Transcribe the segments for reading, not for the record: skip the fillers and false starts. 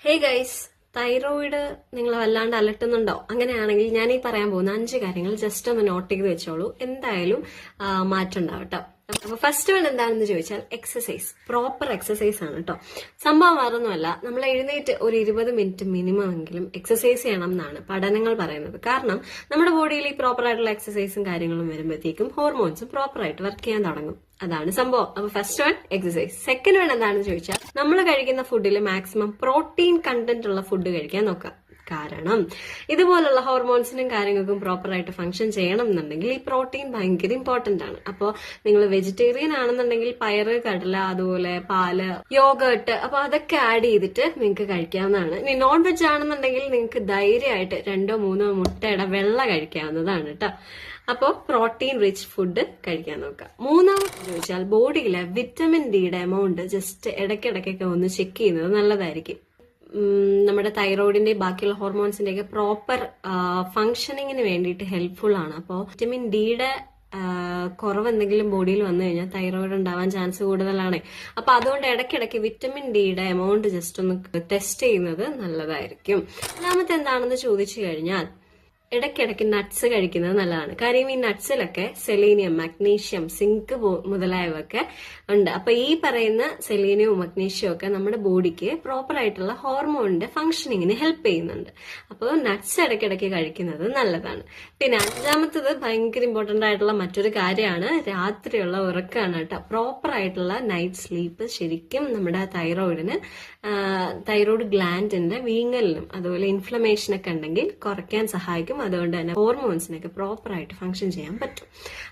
Hey guys, thyroid നിങ്ങളെ വല്ലാണ്ട് അലട്ടുന്നുണ്ടോ? അങ്ങനെയാണെങ്കിൽ ഞാൻ ഈ പറയാൻ പോകുന്ന 5 കാര്യങ്ങൾ ജസ്റ്റ് ഒന്ന് നോട്ട് ചെയ്ത് വെച്ചോളൂ. എന്തായാലും മാറ്റം ഉണ്ടാവും കേട്ടോ. അപ്പൊ ഫസ്റ്റ് വൺ എന്താണെന്ന് ചോദിച്ചാൽ എക്സസൈസ്. പ്രോപ്പർ എക്സസൈസ് ആണ് കേട്ടോ. സംഭവം വേറൊന്നുമല്ല, നമ്മൾ എഴുന്നേറ്റ് ഒരു 20 മിനിറ്റ് മിനിമം എങ്കിലും എക്സസൈസ് ചെയ്യണം എന്നാണ് പഠനങ്ങൾ പറയുന്നത്. കാരണം നമ്മുടെ ബോഡിയിൽ ഈ പ്രോപ്പർ ആയിട്ടുള്ള എക്സസൈസും കാര്യങ്ങളും വരുമ്പോഴത്തേക്കും ഹോർമോൺസും പ്രോപ്പർ ആയിട്ട് വർക്ക് ചെയ്യാൻ തുടങ്ങും. അതാണ് സംഭവം. അപ്പൊ first one exercise. Second one എന്താണെന്ന് ചോദിച്ചാൽ നമ്മൾ കഴിക്കുന്ന ഫുഡിൽ മാക്സിമം പ്രോട്ടീൻ കണ്ടന്റ് ഉള്ള ഫുഡ് കഴിക്കാൻ നോക്കാം. കാരണം ഇതുപോലുള്ള ഹോർമോൺസിനും കാര്യങ്ങൾക്കും പ്രോപ്പർ ആയിട്ട് ഫംഗ്ഷൻ ചെയ്യണം എന്നുണ്ടെങ്കിൽ ഈ പ്രോട്ടീൻ ഭയങ്കര ഇമ്പോർട്ടന്റ് ആണ്. അപ്പോൾ നിങ്ങൾ വെജിറ്റേറിയൻ ആണെന്നുണ്ടെങ്കിൽ പയറ്, കടല, അതുപോലെ പാല്, യോഗേർട്ട്, അപ്പൊ അതൊക്കെ ആഡ് ചെയ്തിട്ട് നിങ്ങൾക്ക് കഴിക്കാവുന്നതാണ്. ഇനി നോൺ വെജ് ആണെന്നുണ്ടെങ്കിൽ നിങ്ങൾക്ക് ധൈര്യമായിട്ട് 2-3 മുട്ടയുടെ വെള്ള കഴിക്കാവുന്നതാണ് കേട്ടോ. അപ്പോൾ പ്രോട്ടീൻ റിച്ച് ഫുഡ് കഴിക്കാൻ നോക്കാം. മൂന്നാമത് ചോദിച്ചാൽ ബോഡിയിലെ വിറ്റമിൻ ഡിയുടെ എമൗണ്ട് ജസ്റ്റ് ഇടയ്ക്കിടയ്ക്കൊക്കെ ഒന്ന് ചെക്ക് ചെയ്യുന്നത് നല്ലതായിരിക്കും. നമ്മുടെ തൈറോയിഡിന്റെ ബാക്കിയുള്ള ഹോർമോൺസിന്റെ ഒക്കെ പ്രോപ്പർ ഫംഗ്ഷനിങ്ങിന് വേണ്ടിയിട്ട് ഹെൽപ്ഫുൾ ആണ്. അപ്പോൾ വിറ്റമിൻ ഡിയുടെ കുറവ് എന്തെങ്കിലും ബോഡിയിൽ വന്നു കഴിഞ്ഞാൽ തൈറോയിഡ് ഉണ്ടാവാൻ ചാൻസ് കൂടുതലാണ്. അപ്പൊ അതുകൊണ്ട് ഇടയ്ക്കിടയ്ക്ക് വിറ്റമിൻ ഡിയുടെ എമൗണ്ട് ജസ്റ്റ് ഒന്ന് ടെസ്റ്റ് ചെയ്യുന്നത് നല്ലതായിരിക്കും. രണ്ടാമത്തെ എന്താണെന്ന് ചോദിച്ചു കഴിഞ്ഞാൽ ഇടയ്ക്കിടയ്ക്ക് നട്ട്സ് കഴിക്കുന്നത് നല്ലതാണ്. കാര്യം ഈ നട്ട്സിലൊക്കെ സെലീനിയം, മഗ്നീഷ്യം, സിങ്ക് മുതലായവയൊക്കെ ഉണ്ട്. അപ്പൊ ഈ പറയുന്ന സെലീനിയവും മഗ്നീഷ്യവും ഒക്കെ നമ്മുടെ ബോഡിക്ക് പ്രോപ്പർ ആയിട്ടുള്ള ഹോർമോണിന്റെ ഫംഗ്ഷനിങ്ങിന് ഹെൽപ്പ് ചെയ്യുന്നുണ്ട്. അപ്പോൾ നട്ട്സ് ഇടയ്ക്കിടയ്ക്ക് കഴിക്കുന്നത് നല്ലതാണ്. പിന്നെ അഞ്ചാമത്തത് ഭയങ്കര ഇമ്പോർട്ടന്റ് ആയിട്ടുള്ള മറ്റൊരു കാര്യമാണ് രാത്രിയുള്ള ഉറക്കമാണ് കേട്ടോ. പ്രോപ്പർ ആയിട്ടുള്ള നൈറ്റ് സ്ലീപ്പ് ശരിക്കും നമ്മുടെ തൈറോയ്ഡ് ഗ്ലാൻഡിന്റെ വീങ്ങലിനും അതുപോലെ ഇൻഫ്ലമേഷനൊക്കെ ഉണ്ടെങ്കിൽ കുറയ്ക്കാൻ സഹായിക്കും. അതുകൊണ്ട് തന്നെ ഹോർമോൺസിനൊക്കെ പ്രോപ്പർ ആയിട്ട് ഫംഗ്ഷൻ ചെയ്യാൻ പറ്റും.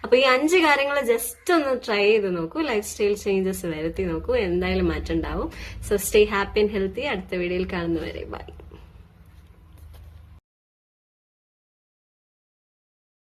അപ്പൊ ഈ 5 കാര്യങ്ങൾ ജസ്റ്റ് ഒന്ന് ട്രൈ ചെയ്ത് നോക്കൂ. ലൈഫ് സ്റ്റൈൽ ചേഞ്ചസ് വരുത്തി നോക്കൂ. എന്തായാലും മാറ്റം ഉണ്ടാവും. So stay happy and healthy. അടുത്ത വീഡിയോയിൽ കാണുന്നവരെ ബൈ.